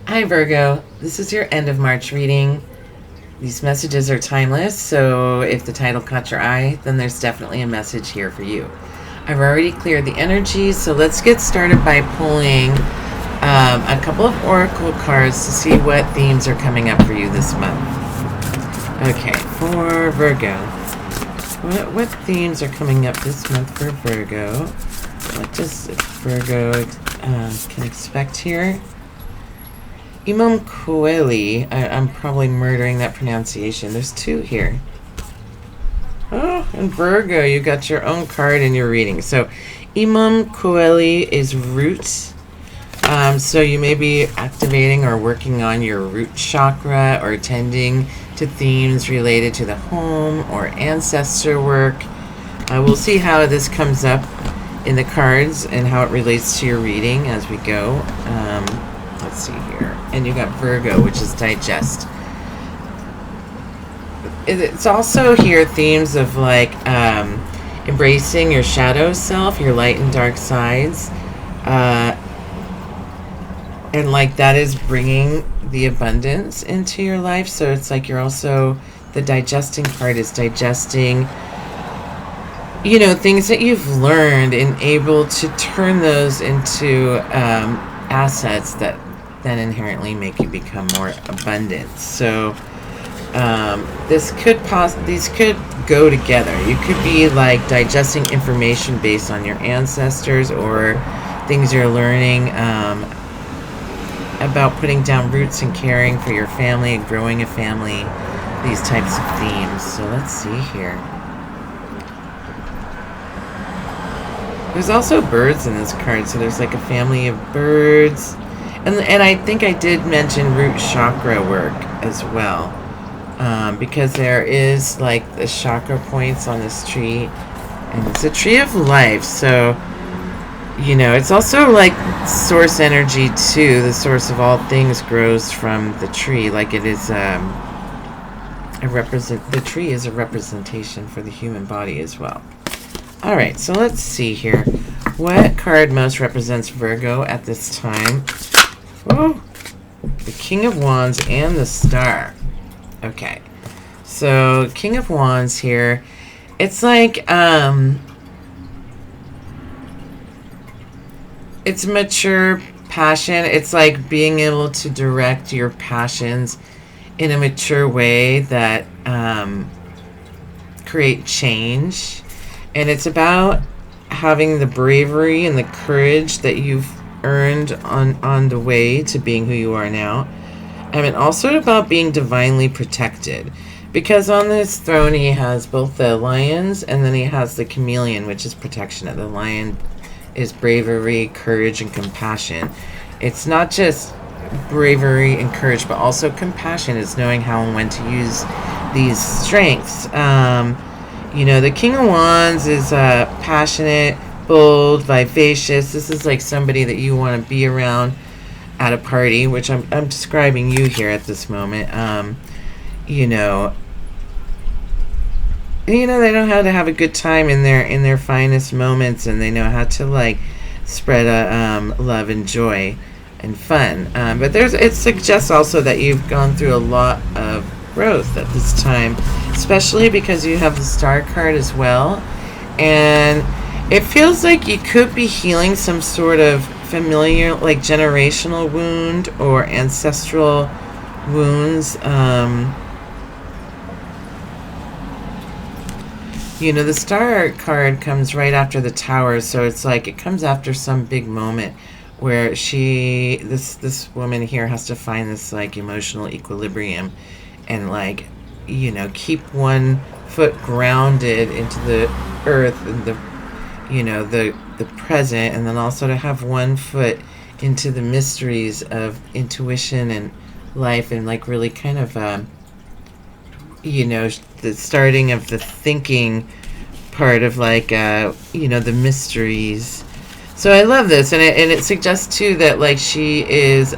Hi Virgo, this is your end of March reading. These messages are timeless, so if the title caught your eye, then there's definitely a message here for you. I've already cleared the energy, so let's get started by pulling a couple of oracle cards to see what themes are coming up for you this month. Okay, for Virgo, what themes are coming up this month for Virgo? What does Virgo can expect here? Imam Coeli, I'm probably murdering that pronunciation. There's two here. Oh, and Virgo, you got your own card in your reading. So, Imam Coeli is root. So you may be activating or working on your root chakra or tending to themes related to the home or ancestor work. We'll see how this comes up in the cards and how it relates to your reading as we go. Let's see here. And you got Virgo, which is digest. It's also here themes of like embracing your shadow self, your light and dark sides. And like that is bringing the abundance into your life. So it's like you're also, the digesting part is digesting, things that you've learned and able to turn those into assets that then inherently make you become more abundant. So these could go together. You could be like digesting information based on your ancestors or things you're learning about putting down roots and caring for your family and growing a family, these types of themes. So let's see here. There's also birds in this card, so there's like a family of birds. And I think I did mention root chakra work as well, because there is like the chakra points on this tree, and it's a tree of life. So, it's also like source energy too. The source of all things grows from the tree. Like it is the tree is a representation for the human body as well. All right, so let's see here. What card most represents Virgo at this time? Oh, the King of Wands and the Star. Okay, so King of Wands here. It's like it's mature passion. It's like being able to direct your passions in a mature way that create change. And it's about having the bravery and the courage that you've earned on the way to being who you are now. And also about being divinely protected. Because on this throne he has both the lions and then he has the chameleon, which is protection. The lion is bravery, courage, and compassion. It's not just bravery and courage, but also compassion is knowing how and when to use these strengths. The King of Wands is passionate, bold, vivacious. This is like somebody that you want to be around at a party, which I'm describing you here at this moment. They know how to have a good time in their finest moments, and they know how to like spread love and joy and fun. But it suggests also that you've gone through a lot of growth at this time, especially because you have the Star card as well, and it feels like you could be healing some sort of familiar, like generational wound or ancestral wounds. The Star card comes right after the Tower, so it's like it comes after some big moment where this woman here has to find this like emotional equilibrium and like keep one foot grounded into the earth and the present, and then also to have one foot into the mysteries of intuition and life, and like really kind of the starting of the thinking part of like the mysteries. So I love this, and it suggests too that like she is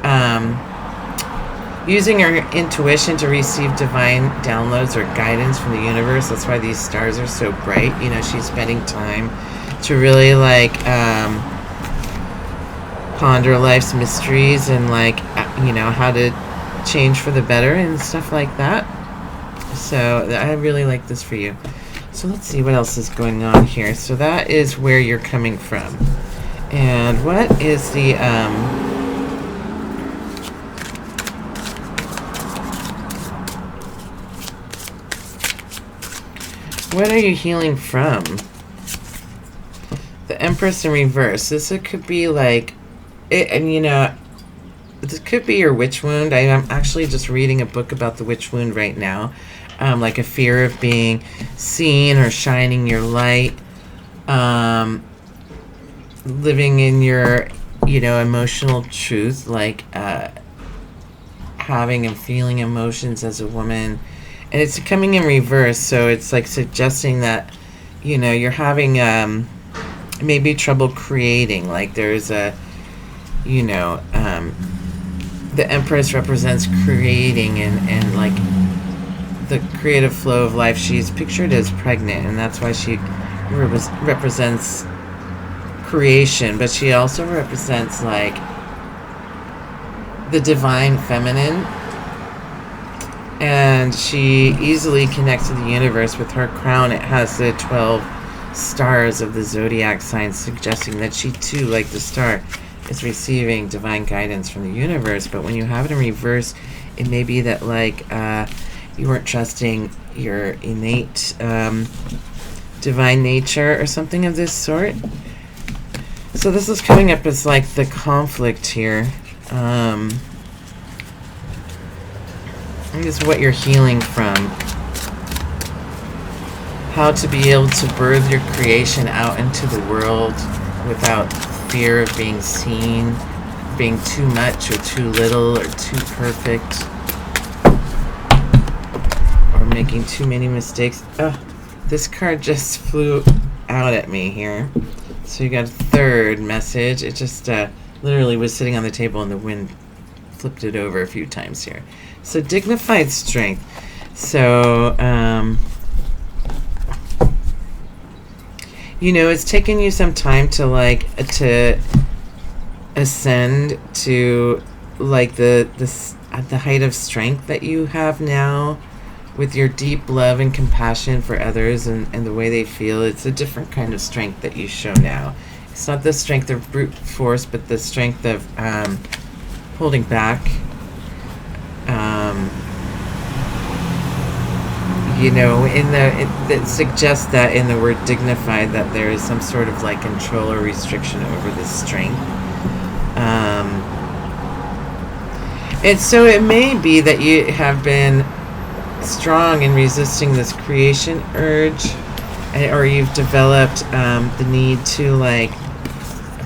using her intuition to receive divine downloads or guidance from the universe. That's why these stars are so bright. She's spending time to really like ponder life's mysteries and like how to change for the better and stuff like that. So I really like this for you. So let's see what else is going on here. So that is where you're coming from. And what is the what are you healing from? The Empress in reverse. This could be like it, and this could be your witch wound. I am actually just reading a book about the witch wound right now. Like a fear of being seen or shining your light. Living in your, emotional truth, like having and feeling emotions as a woman. And it's coming in reverse, so it's like suggesting that, you're having maybe trouble creating. Like there's a, the Empress represents creating and like the creative flow of life. She's pictured as pregnant, and that's why she represents creation, but she also represents like the divine feminine, and she easily connects to the universe. With her crown, it has the 12 stars of the zodiac signs, suggesting that she too, like the star, is receiving divine guidance from the universe. But when you have it in reverse, it may be that like you weren't trusting your innate divine nature or something of this sort. So this is coming up as like the conflict here. Is what you're healing from. How to be able to birth your creation out into the world without fear of being seen, being too much or too little or too perfect, or making too many mistakes. Oh, this card just flew out at me here. So you got a third message. It just literally was sitting on the table and the wind flipped it over a few times here. So dignified strength. So, it's taken you some time to to ascend to like the height of strength that you have now, with your deep love and compassion for others and the way they feel. It's a different kind of strength that you show now. It's not the strength of brute force, but the strength of holding back. That suggests that in the word dignified that there is some sort of like control or restriction over this strength. And so it may be that you have been strong in resisting this creation urge, or you've developed the need to like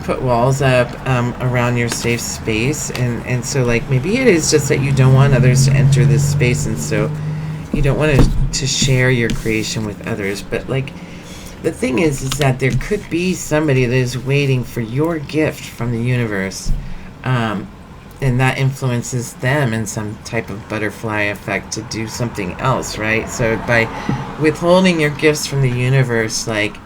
put walls up around your safe space, and so like maybe it is just that you don't want others to enter this space, and so you don't want to share your creation with others. But like the thing is that there could be somebody that is waiting for your gift from the universe, and that influences them in some type of butterfly effect to do something else, right? So by withholding your gifts from the universe, like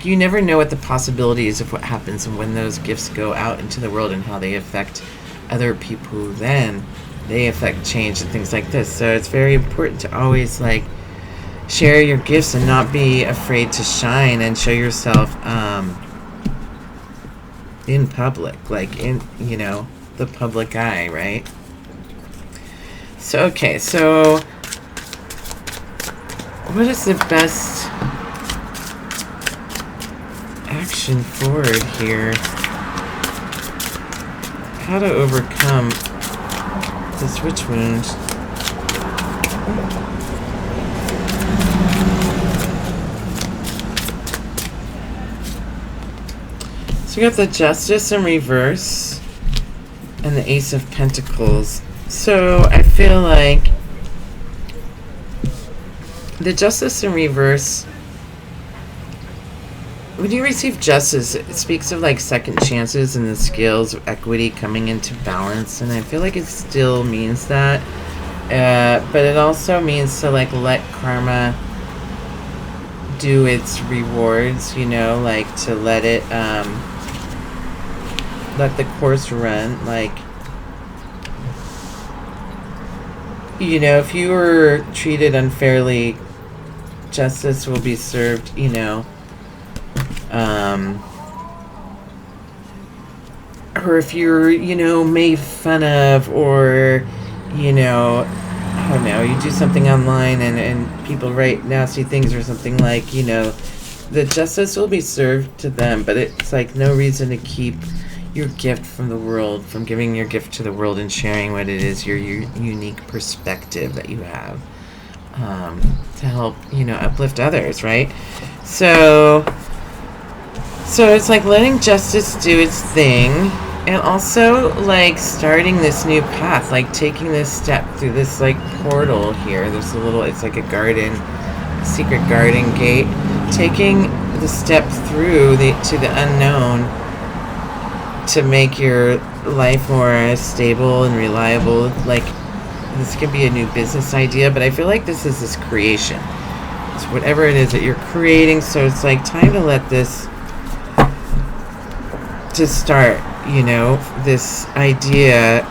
you never know what the possibilities of what happens and when those gifts go out into the world and how they affect other people who then they affect change and things like this. So it's very important to always like share your gifts and not be afraid to shine and show yourself in public, like in the public eye, right? So okay, so what is the best action forward here? How to overcome this witch wound? So you got the Justice in reverse and the Ace of Pentacles. So I feel like the Justice in reverse, when you receive justice, it speaks of like second chances and the scales of equity coming into balance, and I feel like it still means that, but it also means to like let karma do its rewards, like to let it let the course run. Like, you know, if you were treated unfairly, justice will be served, you know. Or if you're, you know, made fun of, or, you know, I don't know, you do something online and people write nasty things or something, like, you know, the justice will be served to them, but it's like no reason to keep your gift from the world, from giving your gift to the world and sharing what it is, your unique perspective that you have, to help, you know, uplift others, right? So it's like letting justice do its thing, and also like starting this new path, like taking this step through this like portal here. There's a little, it's like a garden, a secret garden gate. Taking the step through to the unknown to make your life more stable and reliable. Like, this could be a new business idea, but I feel like this is this creation. It's whatever it is that you're creating. So it's like time to let this to start, you know, this idea,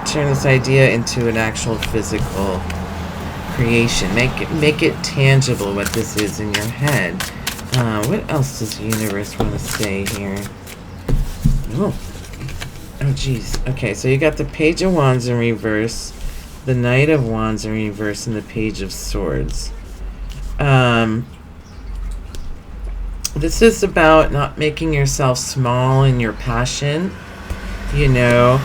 turn this idea into an actual physical creation. Make it tangible what this is in your head. What else does the universe want to say here? Oh geez. Okay, so you got the Page of Wands in reverse, the Knight of Wands in reverse, and the Page of Swords. This is about not making yourself small in your passion, you know,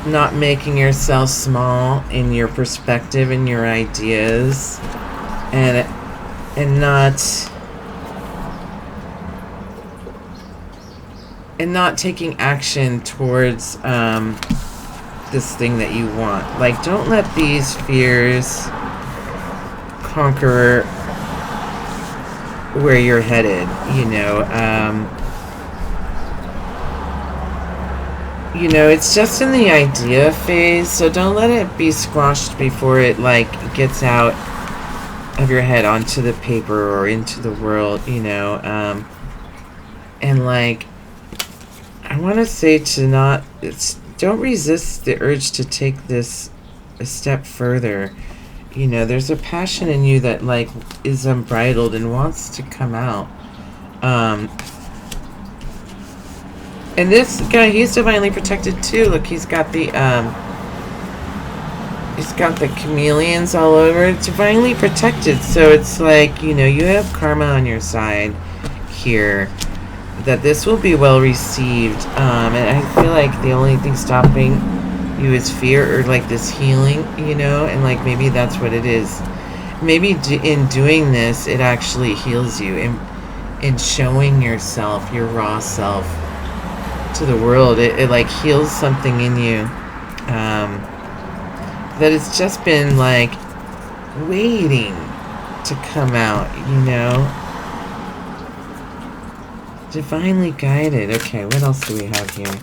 not making yourself small in your perspective and your ideas, and not taking action towards this thing that you want. Like, don't let these fears conquer where you're headed, you know. You know, it's just in the idea phase, so don't let it be squashed before it like gets out of your head onto the paper or into the world, you know. And like, I want to say to don't resist the urge to take this a step further. You know, there's a passion in you that like is unbridled and wants to come out. And this guy, he's divinely protected too. Look, he's got the chameleons all over. Divinely protected. So it's like, you know, you have karma on your side here, that this will be well received. And I feel like the only thing stopping you is fear, or like this healing, you know, and like maybe that's what it is. Maybe in doing this, it actually heals you in showing yourself, your raw self, to the world. It like heals something in you that it's just been like waiting to come out, you know. Divinely guided. Okay, what else do we have here?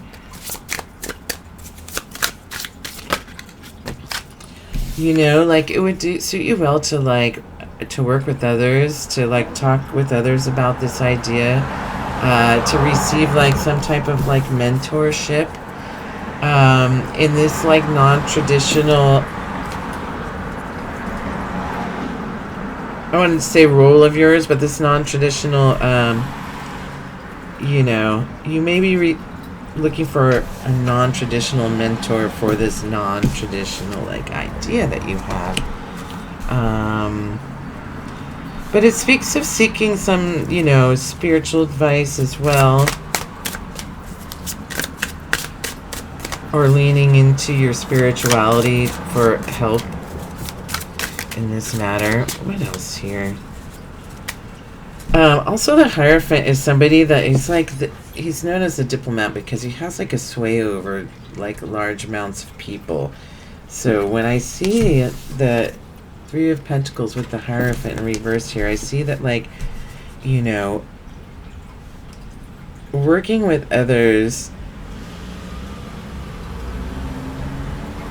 You know, like it would suit you well to like to work with others, to like talk with others about this idea, to receive like some type of like mentorship in this like non-traditional, I wanted to say role of yours, but this non-traditional, you know, you may be looking for a non-traditional mentor for this non-traditional like idea that you have. But it speaks of seeking some, you know, spiritual advice as well, or leaning into your spirituality for help in this matter. What else here? Also, the Hierophant is somebody that is like, he's known as a diplomat because he has like a sway over like large amounts of people. So when I see the Three of Pentacles with the Hierophant in reverse here, I see that like, you know, working with others,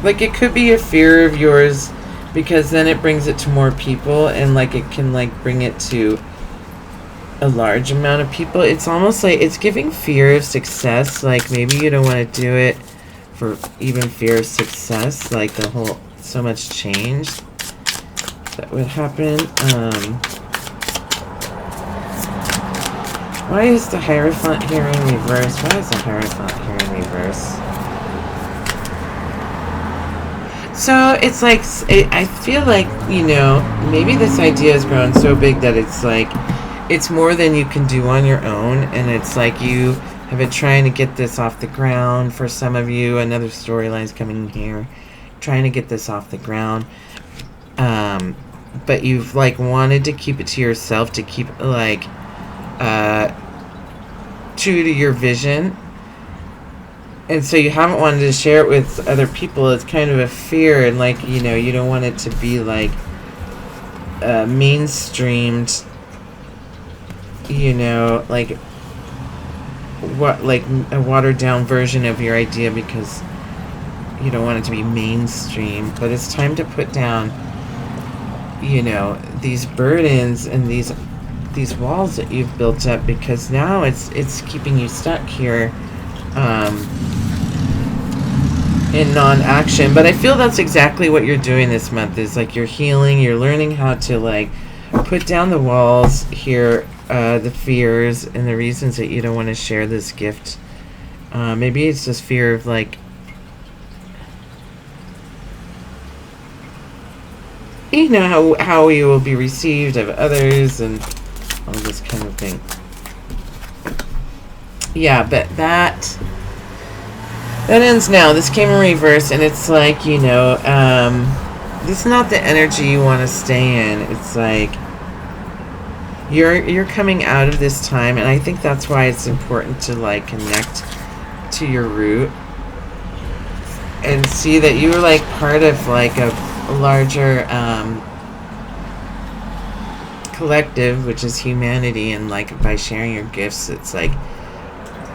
like it could be a fear of yours, because then it brings it to more people, and like it can like bring it to a large amount of people. It's almost like it's giving fear of success. Like maybe you don't want to do it for even fear of success. Like the whole so much change that would happen. Why is the Hierophant here in reverse? Why is the Hierophant here in reverse? So it's like, I feel like, you know, maybe this idea has grown so big that it's like, it's more than you can do on your own. And it's like you have been trying to get this off the ground. For some of you, another storyline's coming here, trying to get this off the ground. But you've like wanted to keep it to yourself, to keep like true to your vision. And so you haven't wanted to share it with other people. It's kind of a fear, and like, you know, you don't want it to be like mainstreamed, you know, like what, like a watered down version of your idea, because you don't want it to be mainstream. But it's time to put down, you know, these burdens and these walls that you've built up, because now it's keeping you stuck here in non-action. But I feel that's exactly what you're doing this month, is like you're healing, you're learning how to like put down the walls here, the fears and the reasons that you don't want to share this gift. Maybe it's just fear of like, you know, how you will be received of others and all this kind of thing. Yeah, but that ends now. This came in reverse, and it's like, you know, this is not the energy you want to stay in. It's like you're coming out of this time, and I think that's why it's important to like connect to your root and see that you're like part of like a larger collective, which is humanity. And like by sharing your gifts, it's like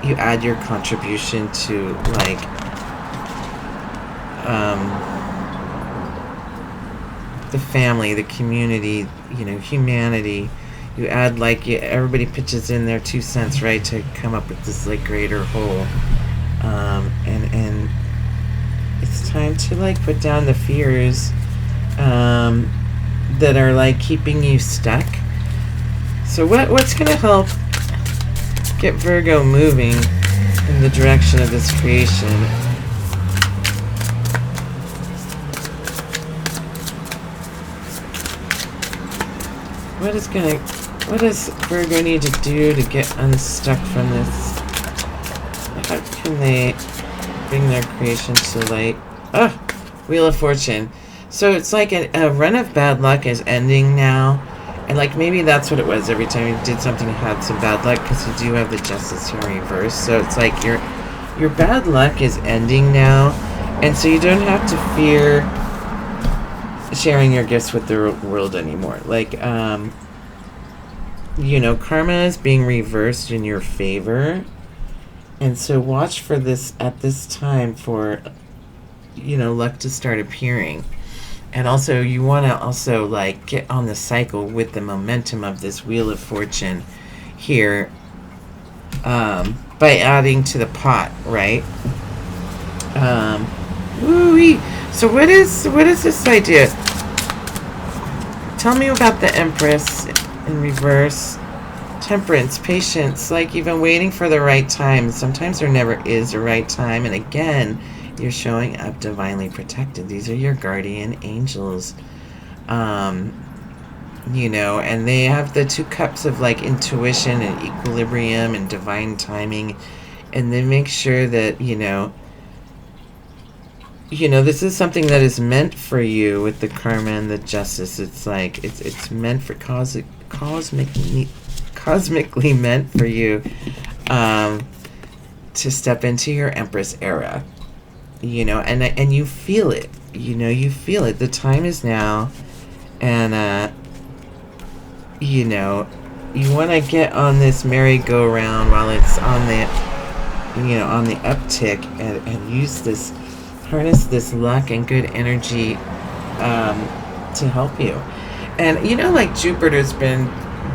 you add your contribution to like the family, the community, you know, humanity. You add like, everybody pitches in their 2 cents, right, to come up with this like greater whole. And it's time to like put down the fears that are like keeping you stuck. So what's gonna help get Virgo moving in the direction of this creation? What does Virgo need to do to get unstuck from this? How can they bring their creation to light? Oh, Wheel of Fortune. So it's like a run of bad luck is ending now. And like maybe that's what it was. Every time you did something, you had some bad luck, because you do have the Justice here in reverse. So it's like your bad luck is ending now, and so you don't have to fear sharing your gifts with the world anymore. Like you know, karma is being reversed in your favor, and so watch for this at this time for, you know, luck to start appearing. And also, you want to also like get on the cycle with the momentum of this Wheel of Fortune here, by adding to the pot, right? Woo-wee. So what is this idea? Tell me about the Empress in reverse. Temperance, patience, like you've been waiting for the right time. Sometimes there never is a right time, and again, you're showing up divinely protected. These are your guardian angels. You know, and they have the 2 cups of like intuition and equilibrium and divine timing. And they make sure that, you know, this is something that is meant for you with the karma and the justice. It's like, it's meant for cosmically meant for you, to step into your Empress era. You know, and you feel it. You know, you feel it. The time is now, and you know, you want to get on this merry-go-round while it's on the, you know, on the uptick, and use this, harness this luck and good energy to help you. And you know, like Jupiter's been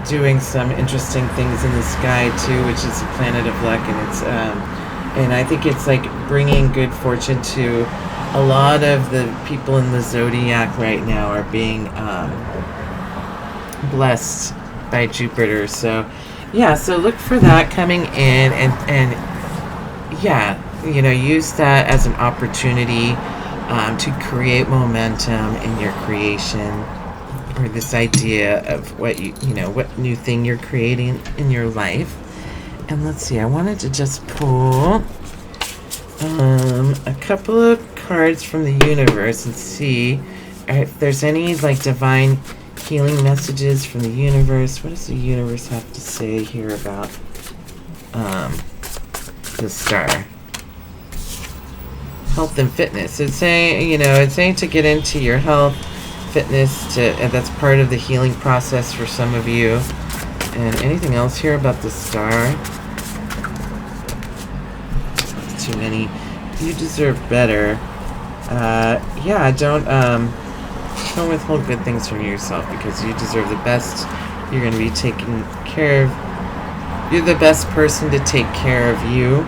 doing some interesting things in the sky too, which is a planet of luck, and it's and I think it's like bringing good fortune to a lot of the people in the zodiac right now are being blessed by Jupiter. So yeah, so look for that coming in, and yeah, use that as an opportunity to create momentum in your creation, or this idea of what what new thing you're creating in your life. And let's see, I wanted to just pull a couple of cards from the universe and see if there's any like divine healing messages from the universe. What does the universe have to say here about the star? Health and fitness. It's saying to get into your health, fitness, and that's part of the healing process for some of you. And anything else here about the star? Too many. You deserve better. Yeah, don't withhold good things from yourself, because you deserve the best. You're going to be taken care of. You're the best person to take care of you.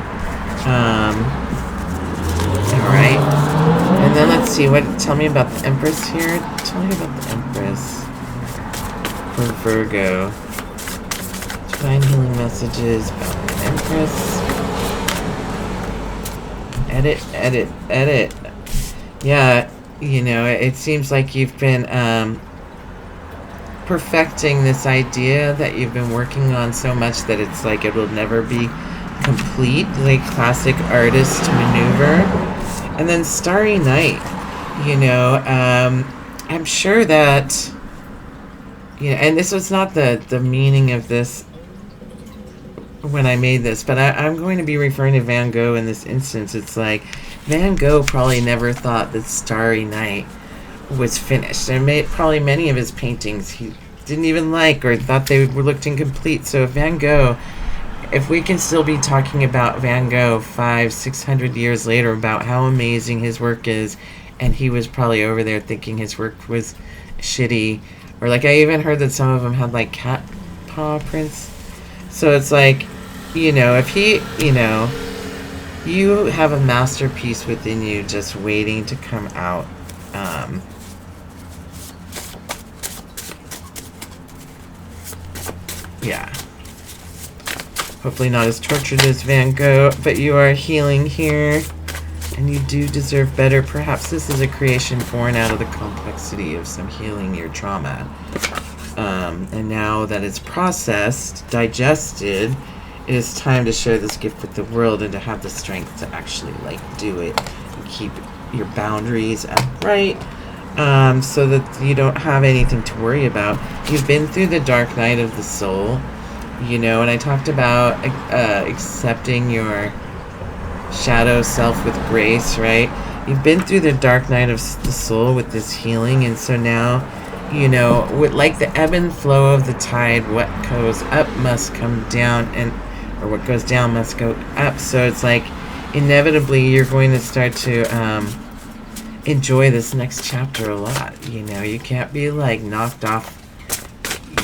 Alright. And then let's see, tell me about the Empress here. Tell me about the Empress for Virgo. Divine healing messages about the Empress. Edit. Yeah, it seems like you've been perfecting this idea that you've been working on so much that it's like it will never be complete, like classic artist maneuver. And then Starry Night, I'm sure that, and this was not the meaning of this when I made this, but I'm going to be referring to Van Gogh in this instance. It's like Van Gogh probably never thought that Starry Night was finished, and probably many of his paintings he didn't even like, or thought they looked incomplete. So Van Gogh, if we can still be talking about Van Gogh 500-600 years later about how amazing his work is, and he was probably over there thinking his work was shitty, or like I even heard that some of them had like cat paw prints. So it's like, if he, you have a masterpiece within you just waiting to come out. Yeah. Hopefully not as tortured as Van Gogh, but you are healing here, and you do deserve better. Perhaps this is a creation born out of the complexity of some healing your trauma. And now that it's processed, digested, it is time to share this gift with the world and to have the strength to actually do it and keep your boundaries upright, so that you don't have anything to worry about. You've been through the dark night of the soul, and I talked about accepting your shadow self with grace, right? You've been through the dark night of the soul with this healing, and so now, with like the ebb and flow of the tide, what goes up must come down, or what goes down must go up. So it's like inevitably you're going to start to enjoy this next chapter a lot. You can't be like knocked off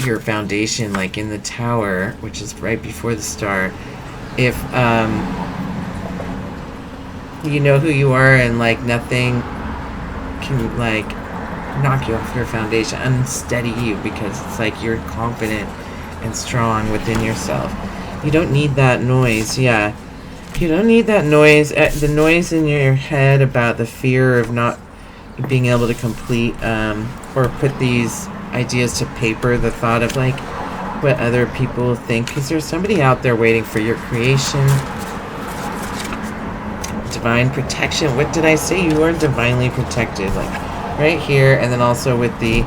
your foundation like in the tower, which is right before the star, if you know who you are, and like nothing can like knock you off your foundation, unsteady you, because it's like you're confident and strong within yourself. You don't need that noise. Yeah, you don't need that noise, the noise in your head about the fear of not being able to complete or put these ideas to paper, the thought of like what other people think, because there's somebody out there waiting for your creation. Divine protection. What did I say? You are divinely protected, like right here. And then also with the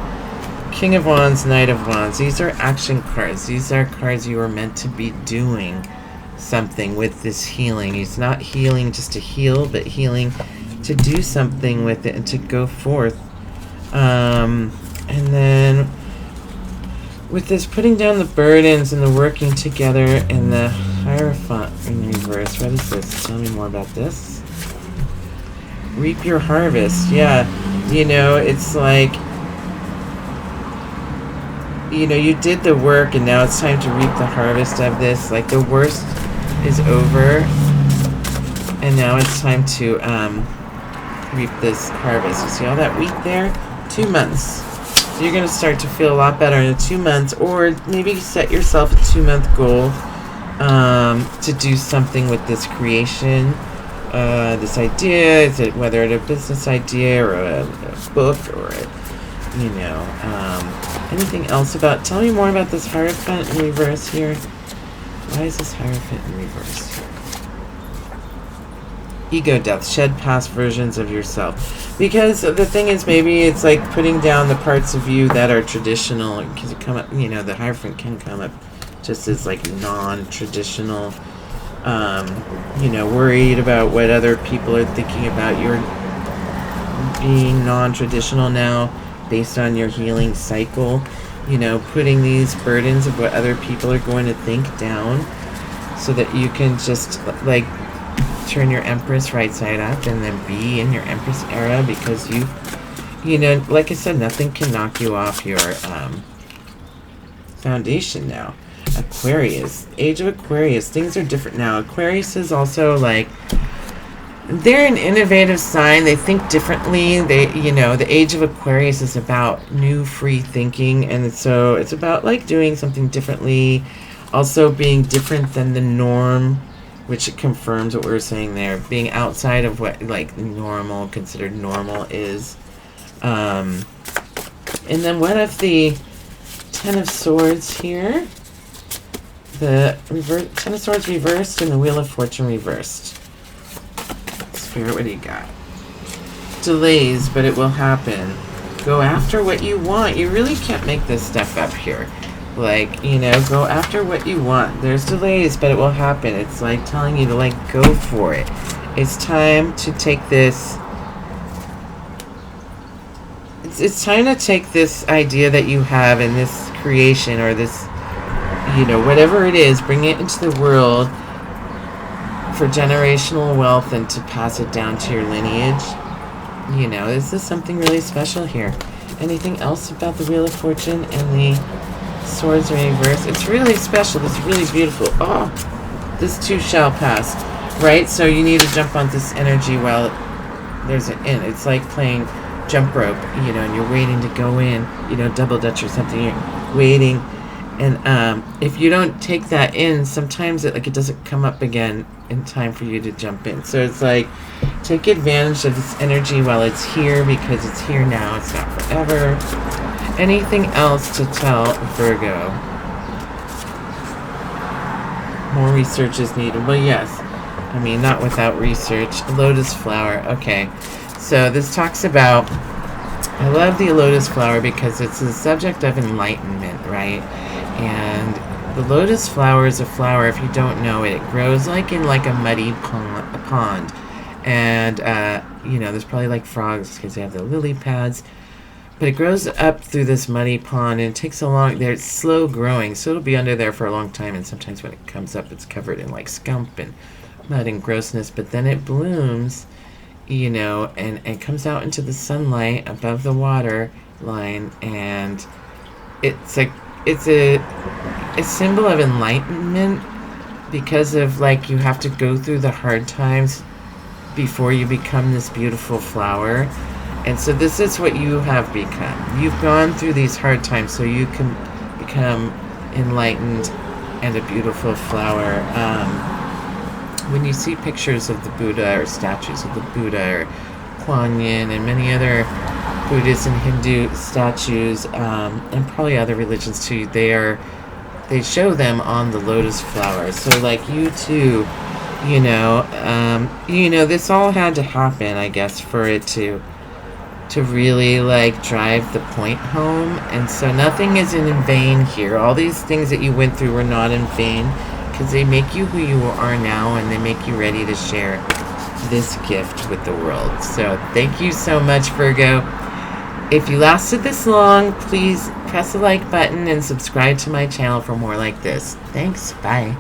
King of Wands, Knight of Wands, these are action cards. These are cards you are meant to be doing something with this healing. It's not healing just to heal, but healing to do something with it and to go forth. And then with this putting down the burdens and the working together in the Hierophant in reverse. What is this? Tell me more about this. Reap your harvest. Yeah, it's like you know, you did the work and now it's time to reap the harvest of this. Like the worst is over and now it's time to reap this harvest. You see all that wheat there? 2 months. So you're going to start to feel a lot better in 2 months, or maybe set yourself a 2-month goal to do something with this creation, this idea. Is it whether it's a business idea or a book or anything else about? Tell me more about this Hierophant in reverse here. Why is this Hierophant in reverse? Ego death. Shed past versions of yourself. Because the thing is, maybe it's like putting down the parts of you that are traditional. Because you come up, the Hierophant can come up just as like non-traditional. Worried about what other people are thinking about your being non-traditional now, based on your healing cycle. Putting these burdens of what other people are going to think down, so that you can just like turn your Empress right side up and then be in your Empress era, because like I said, nothing can knock you off your foundation now. Aquarius, age of Aquarius, things are different now. Aquarius is also like, they're an innovative sign. They think differently. The age of Aquarius is about new free thinking, and so it's about like doing something differently, also being different than the norm, which it confirms what we were saying there, being outside of what like considered normal is. And then what if the Ten of Swords here, the Ten of Swords reversed and the Wheel of Fortune reversed? Spirit, what do you got? Delays, but it will happen. Go after what you want. You really can't make this stuff up here. Like, go after what you want. There's delays, but it will happen. It's like telling you to, like, go for it. It's time to take this. It's time to take this idea that you have in this creation, or this, whatever it is, bring it into the world for generational wealth and to pass it down to your lineage. This is something really special here. Anything else about the Wheel of Fortune and the Swords in reverse? It's really special. It's really beautiful. Oh, this too shall pass, right? So you need to jump on this energy while there's an in. It's like playing jump rope, and you're waiting to go in, double dutch or something. You're waiting, and if you don't take that in, sometimes it doesn't come up again in time for you to jump in. So it's like, take advantage of this energy while it's here, because it's here now. It's not forever. Anything else to tell Virgo? More research is needed. Well, yes. Not without research. Lotus flower. Okay. So this talks about, I love the lotus flower because it's the subject of enlightenment, right? And the lotus flower is a flower, if you don't know it, it grows like in like a muddy pond. And, there's probably like frogs because they have the lily pads. But it grows up through this muddy pond, and it takes it's slow growing, so it'll be under there for a long time, and sometimes when it comes up, it's covered in like scump and mud and grossness, but then it blooms, and comes out into the sunlight above the water line, and it's a symbol of enlightenment, because of like, you have to go through the hard times before you become this beautiful flower. And so this is what you have become. You've gone through these hard times so you can become enlightened and a beautiful flower. When you see pictures of the Buddha, or statues of the Buddha, or Kuan Yin, and many other Buddhist and Hindu statues, and probably other religions too, they show them on the lotus flower. So like, you too, this all had to happen, I guess, for it to really like drive the point home. And so nothing is in vain here. All these things that you went through were not in vain, because they make you who you are now, and they make you ready to share this gift with the world. So thank you so much, Virgo. If you lasted this long, please press the like button and subscribe to my channel for more like this. Thanks. Bye.